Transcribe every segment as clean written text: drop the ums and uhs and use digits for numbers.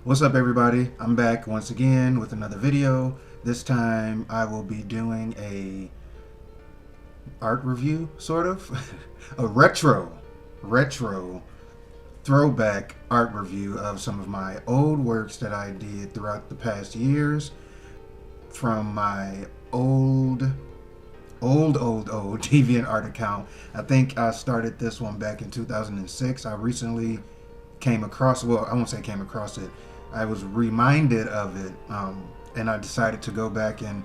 What's up, everybody? I'm back once again with another video. This time I will be doing a art review, sort of. A retro throwback art review of some of my old works that I did throughout the past years from my old DeviantArt account. I think I started this one back in 2006. I recently came across, well, I won't say came across it. I was reminded of it, and I decided to go back and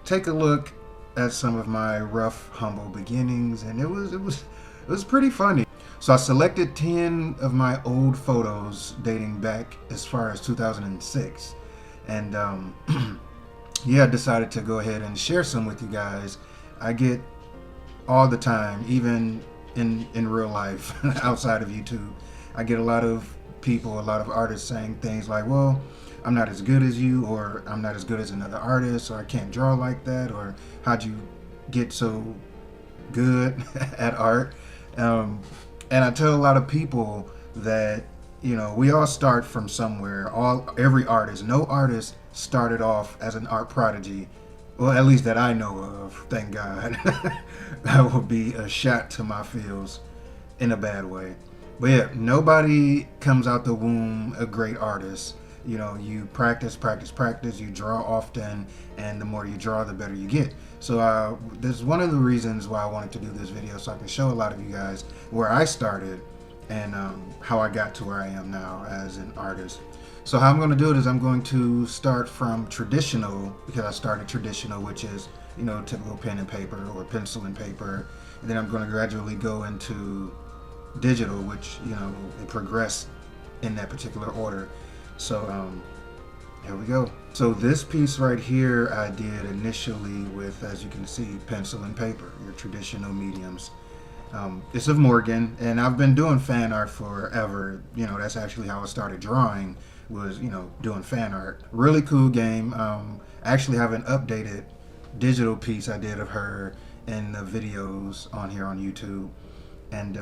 take a look at some of my rough, humble beginnings, and it was pretty funny. So I selected 10 of my old photos dating back as far as 2006, and yeah, I decided to go ahead and share some with you guys. I get all the time, even in real life, outside of YouTube, I get a lot of people, a lot of artists saying things like, well, I'm not as good as you, or I'm not as good as another artist, or I can't draw like that, or how'd you get so good at art? And I tell a lot of people that, we all start from somewhere. Every artist, no artist started off as an art prodigy. Well, at least that I know of, thank God. That would be a shot to my feels in a bad way. But yeah, nobody comes out the womb a great artist. You practice, you draw often, and the more you draw, the better you get. So this is one of the reasons why I wanted to do this video, so I can show a lot of you guys where I started and how I got to where I am now as an artist. So how I'm going to do it is I'm going to start from traditional, because I started traditional, which is, typical pen and paper or pencil and paper. And then I'm going to gradually go into digital, which, it progressed in that particular order. So here we go. So this piece right here I did initially with, as you can see, pencil and paper, your traditional mediums. It's of Morgan, and I've been doing fan art forever. That's actually how I started drawing, was, doing fan art. Really cool game. I actually have an updated digital piece I did of her in the videos on here on YouTube. And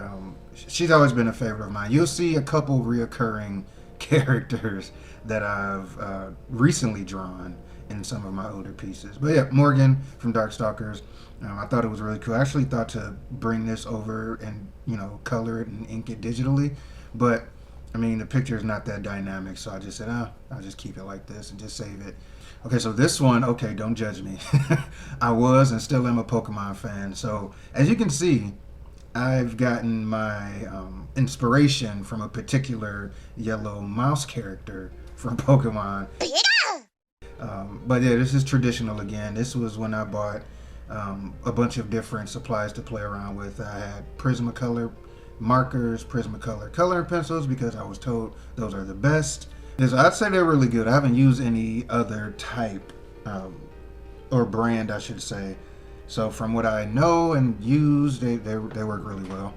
she's always been a favorite of mine. You'll see a couple reoccurring characters that I've recently drawn in some of my older pieces. But yeah, Morgan from Darkstalkers. I thought it was really cool. I actually thought to bring this over and, color it and ink it digitally. But, I mean, the picture is not that dynamic, so I just said, I'll just keep it like this and just save it. Okay, so this one, okay, don't judge me. I was and still am a Pokemon fan. So, as you can see, I've gotten my inspiration from a particular yellow mouse character from Pokemon. But yeah, this is traditional again. This was when I bought a bunch of different supplies to play around with. I had Prismacolor markers, Prismacolor coloring pencils, because I was told those are the best. I'd say they're really good. I haven't used any other type or brand, I should say. So from what I know and use, they work really well.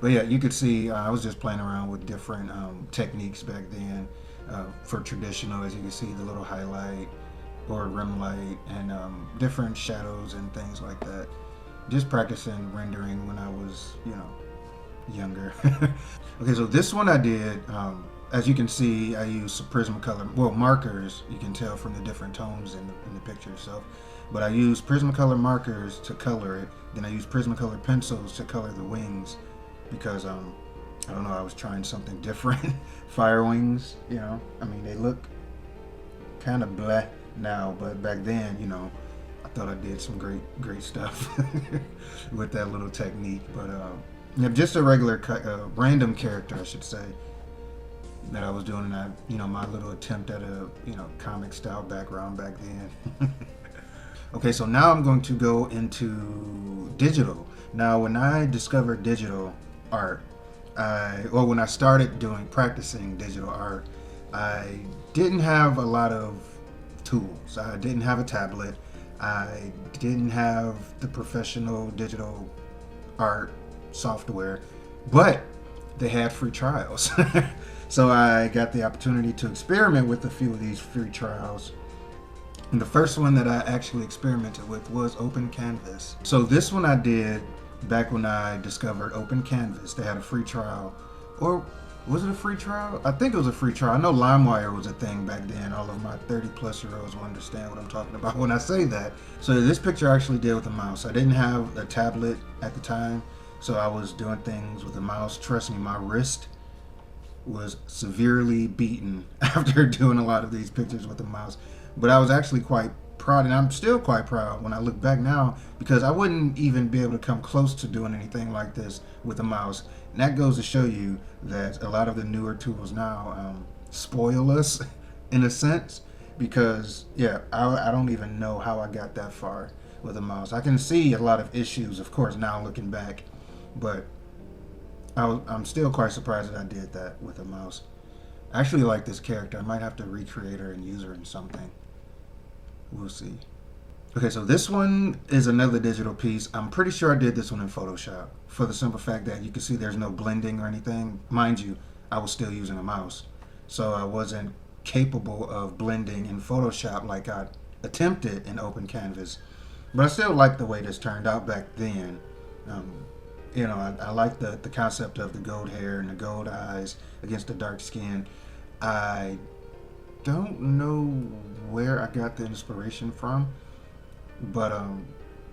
But yeah, you could see I was just playing around with different techniques back then for traditional. As you can see, the little highlight or rim light and different shadows and things like that. Just practicing rendering when I was, younger. Okay, so this one I did, as you can see, I used some Prismacolor, well, markers. You can tell from the different tones in the picture itself. But I used Prismacolor markers to color it. Then I used Prismacolor pencils to color the wings, because I don't know, I was trying something different. Fire wings, I mean, they look kind of bleh now, but back then, I thought I did some great stuff with that little technique. But yeah, just a regular random character, I should say, that I was doing, and my little attempt at a comic style background back then. Okay, so now I'm going to go into digital. Now, when I discovered digital art, when I started practicing digital art, I didn't have a lot of tools. I didn't have a tablet. I didn't have the professional digital art software, but they had free trials. So I got the opportunity to experiment with a few of these free trials. And the first one that I actually experimented with was Open Canvas. So this one I did back when I discovered Open Canvas. They had a free trial, or Was it a free trial? I think it was a free trial. I know LimeWire was a thing back then. All of my 30-plus-year-olds will understand what I'm talking about when I say that. So this picture I actually did with a mouse. I didn't have a tablet at the time, so I was doing things with a mouse. Trust me, my wrist was severely beaten after doing a lot of these pictures with a mouse. But I was actually quite proud, and I'm still quite proud when I look back now, because I wouldn't even be able to come close to doing anything like this with a mouse. And that goes to show you that a lot of the newer tools now spoil us in a sense, because yeah, I don't even know how I got that far with a mouse. I can see a lot of issues, of course, now looking back, but I'm still quite surprised that I did that with a mouse. I actually like this character. I might have to recreate her and use her in something. We'll see. Okay, so this one is another digital piece. I'm pretty sure I did this one in Photoshop, for the simple fact that you can see there's no blending or anything. Mind you, I was still using a mouse, so I wasn't capable of blending in Photoshop like I attempted in Open Canvas. But I still like the way this turned out back then. I like the concept of the gold hair and the gold eyes against the dark skin. I don't know where I got the inspiration from, but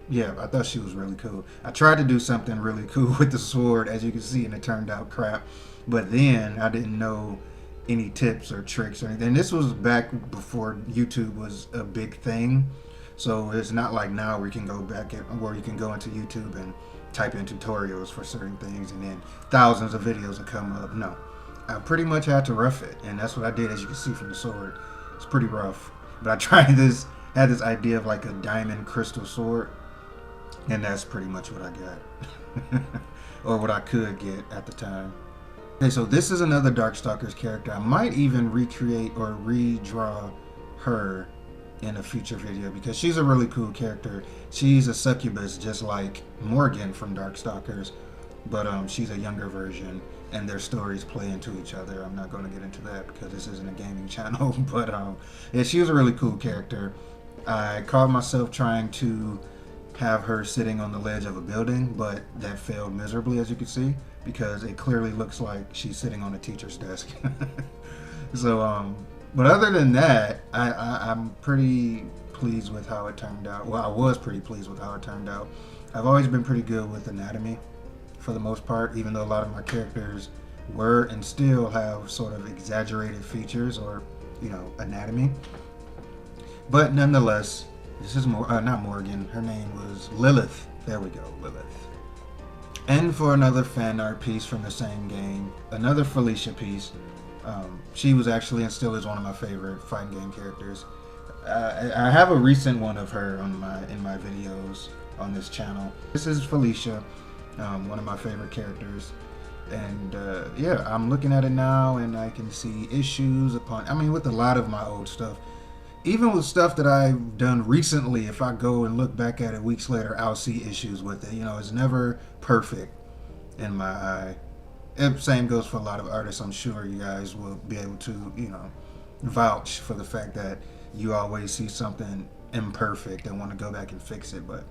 yeah, I thought she was really cool. I tried to do something really cool with the sword, as you can see, and it turned out crap. But then I didn't know any tips or tricks or anything. This was back before YouTube was a big thing, so it's not like now where you can go where you can go into YouTube and type in tutorials for certain things and then thousands of videos will come up. No, I pretty much had to rough it, and that's what I did. As you can see from the sword, it's pretty rough. But I had this idea of like a diamond crystal sword, and that's pretty much what I got. Or what I could get at the time. Okay, so this is another Darkstalkers character. I might even recreate or redraw her in a future video, because she's a really cool character. She's a succubus just like Morgan from Darkstalkers, but she's a younger version, and their stories play into each other. I'm not going to get into that because this isn't a gaming channel, but yeah, she was a really cool character. I caught myself trying to have her sitting on the ledge of a building, but that failed miserably, as you can see, because it clearly looks like she's sitting on a teacher's desk. So but other than that, I'm pretty pleased with how it turned out. Well, I was pretty pleased with how it turned out. I've always been pretty good with anatomy for the most part, even though a lot of my characters were and still have sort of exaggerated features or, anatomy. But nonetheless, this is not Morgan. Her name was Lilith. There we go, Lilith. And for another fan art piece from the same game, another Felicia piece. She was actually and still is one of my favorite fighting game characters. I have a recent one of her in my videos on this channel. This is Felicia, one of my favorite characters, and yeah, I'm looking at it now and I can see issues with a lot of my old stuff. Even with stuff that I've done recently, if I go and look back at it weeks later, I'll see issues with it. It's never perfect in my eye. Same goes for a lot of artists. I'm sure you guys will be able to, vouch for the fact that you always see something imperfect and want to go back and fix it, but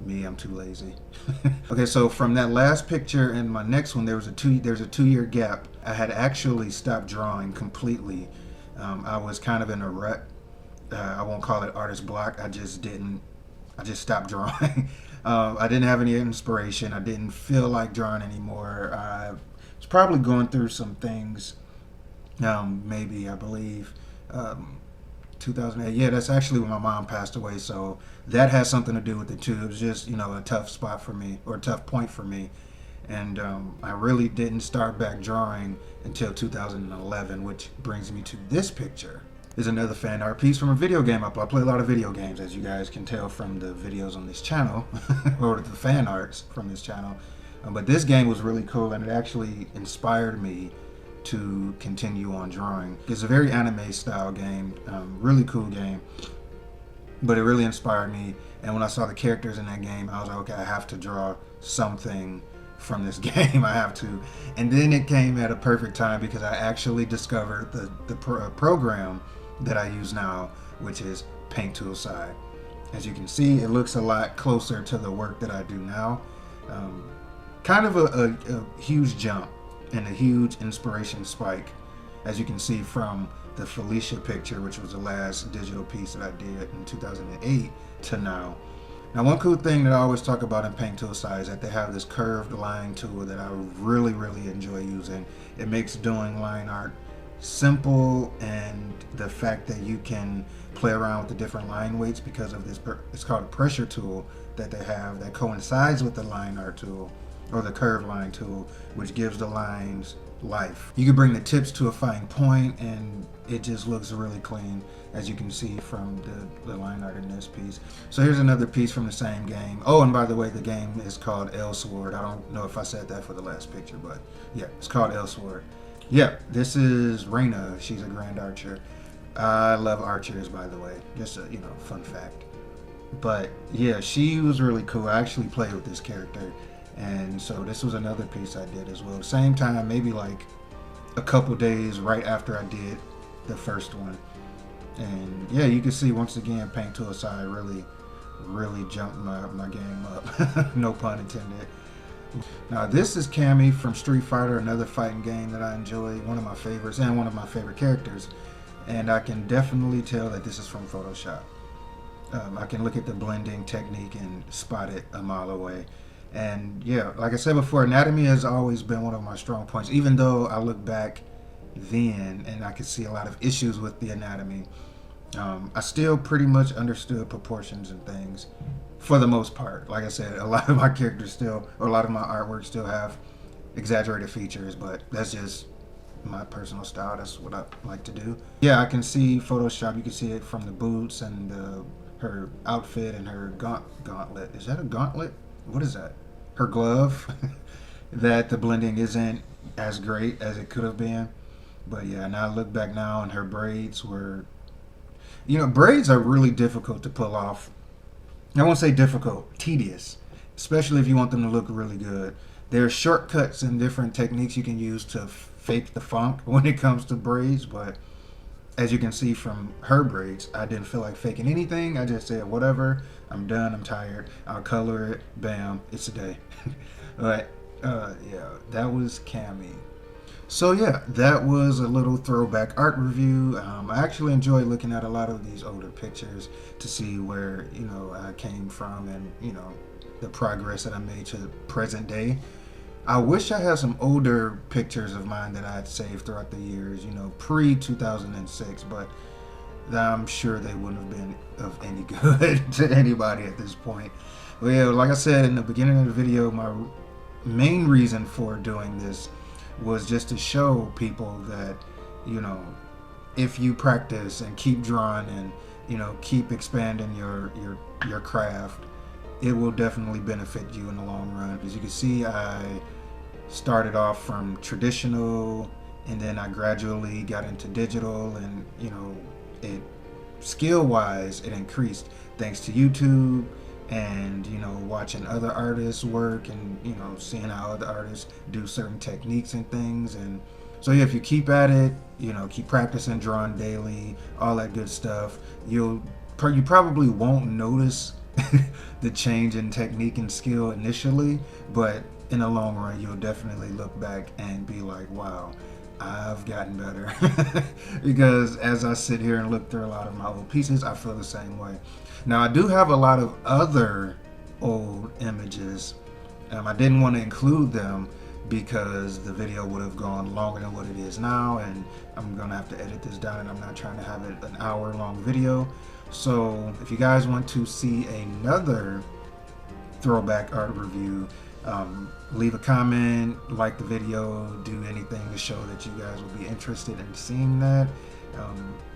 me, I'm too lazy. Okay, so from that last picture and my next one, there's a 2-year gap. I had actually stopped drawing completely. I was kind of in a rut. I won't call it artist block. I just stopped drawing. I didn't have any inspiration. I didn't feel like drawing anymore. I was probably going through some things. Maybe, I believe, 2008. Yeah, that's actually when my mom passed away. So that has something to do with it too. It was just, a tough spot for me, or a tough point for me. And I really didn't start back drawing until 2011, which brings me to this picture. Is another fan art piece from a video game I play a lot of video games, as you guys can tell from the videos on this channel, or the fan arts from this channel. But this game was really cool, and it actually inspired me to continue on drawing. It's a very anime style game, really cool game, but it really inspired me. And when I saw the characters in that game, I was like, okay, I have to draw something from this game. I have to. And then it came at a perfect time, because I actually discovered the program that I use now, which is Paint Tool Side. As you can see, it looks a lot closer to the work that I do now. Kind of a huge jump and a huge inspiration spike, as you can see from the Felicia picture, which was the last digital piece that I did in 2008 to now. Now, one cool thing that I always talk about in Paint Tool Side is that they have this curved line tool that I really enjoy using. It makes doing line art simple, and the fact that you can play around with the different line weights because of this, it's called a pressure tool that they have that coincides with the line art tool, or the curved line tool, which gives the lines life. You can bring the tips to a fine point and it just looks really clean, as you can see from the line art in this piece. So here's another piece from the same game. Oh, and by the way, the game is called Elsword. I don't know if I said that for the last picture, but yeah, it's called Elsword. Yeah, this is Reyna. She's a Grand Archer. I love archers, by the way. Just a fun fact. But yeah, she was really cool. I actually played with this character, and so this was another piece I did as well. Same time, maybe like a couple days right after I did the first one. And yeah, you can see once again, Paint Tool Side really jumped my game up. No pun intended. Now this is Cammy from Street Fighter, another fighting game that I enjoy, one of my favorites and one of my favorite characters. And I can definitely tell that this is from Photoshop. I can look at the blending technique and spot it a mile away. And yeah, like I said before, anatomy has always been one of my strong points, even though I look back then and I could see a lot of issues with the anatomy. I still pretty much understood proportions and things for the most part. Like I said, a lot of my characters still, or a lot of my artwork still have exaggerated features, but that's just my personal style. That's what I like to do. Yeah, I can see Photoshop. You can see it from the boots and her outfit and her gauntlet. Is that a gauntlet? What is that? Her glove. That the blending isn't as great as it could have been. But yeah, now I look back now and her braids were, braids are really difficult to pull off. I won't say difficult, tedious, especially if you want them to look really good. There are shortcuts and different techniques you can use to fake the funk when it comes to braids, but as you can see from her braids, I didn't feel like faking anything. I just said, whatever, I'm done, I'm tired, I'll color it, bam, it's a day. But yeah, that was Cammy. So yeah, that was a little throwback art review. I actually enjoy looking at a lot of these older pictures to see where I came from and the progress that I made to the present day. I wish I had some older pictures of mine that I had saved throughout the years, pre 2006, but I'm sure they wouldn't have been of any good to anybody at this point. But yeah, like I said in the beginning of the video, my main reason for doing this was just to show people that if you practice and keep drawing and keep expanding your craft, it will definitely benefit you in the long run. As you can see, I started off from traditional and then I gradually got into digital, and it skill wise it increased thanks to YouTube and watching other artists work and seeing how other artists do certain techniques and things. And so yeah, if you keep at it, keep practicing, drawing daily, all that good stuff, you probably won't notice the change in technique and skill initially, but in the long run you'll definitely look back and be like, wow, I've gotten better. Because as I sit here and look through a lot of my old pieces, I feel the same way. Now I do have a lot of other old images. I didn't want to include them because the video would have gone longer than what it is now, and I'm gonna have to edit this down, and I'm not trying to have it an hour-long video. So if you guys want to see another throwback art review, leave a comment, like the video, do anything to show that you guys will be interested in seeing that,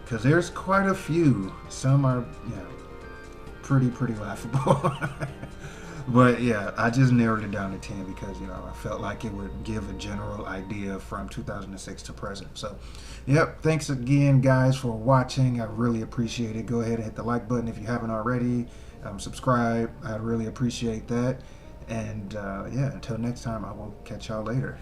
because there's quite a few. Some are pretty laughable. But yeah, I just narrowed it down to 10 because I felt like it would give a general idea from 2006 to present. So yep, thanks again guys for watching. I really appreciate it. Go ahead and hit the like button if you haven't already. Subscribe, I really appreciate that. And yeah, until next time, I will catch y'all later.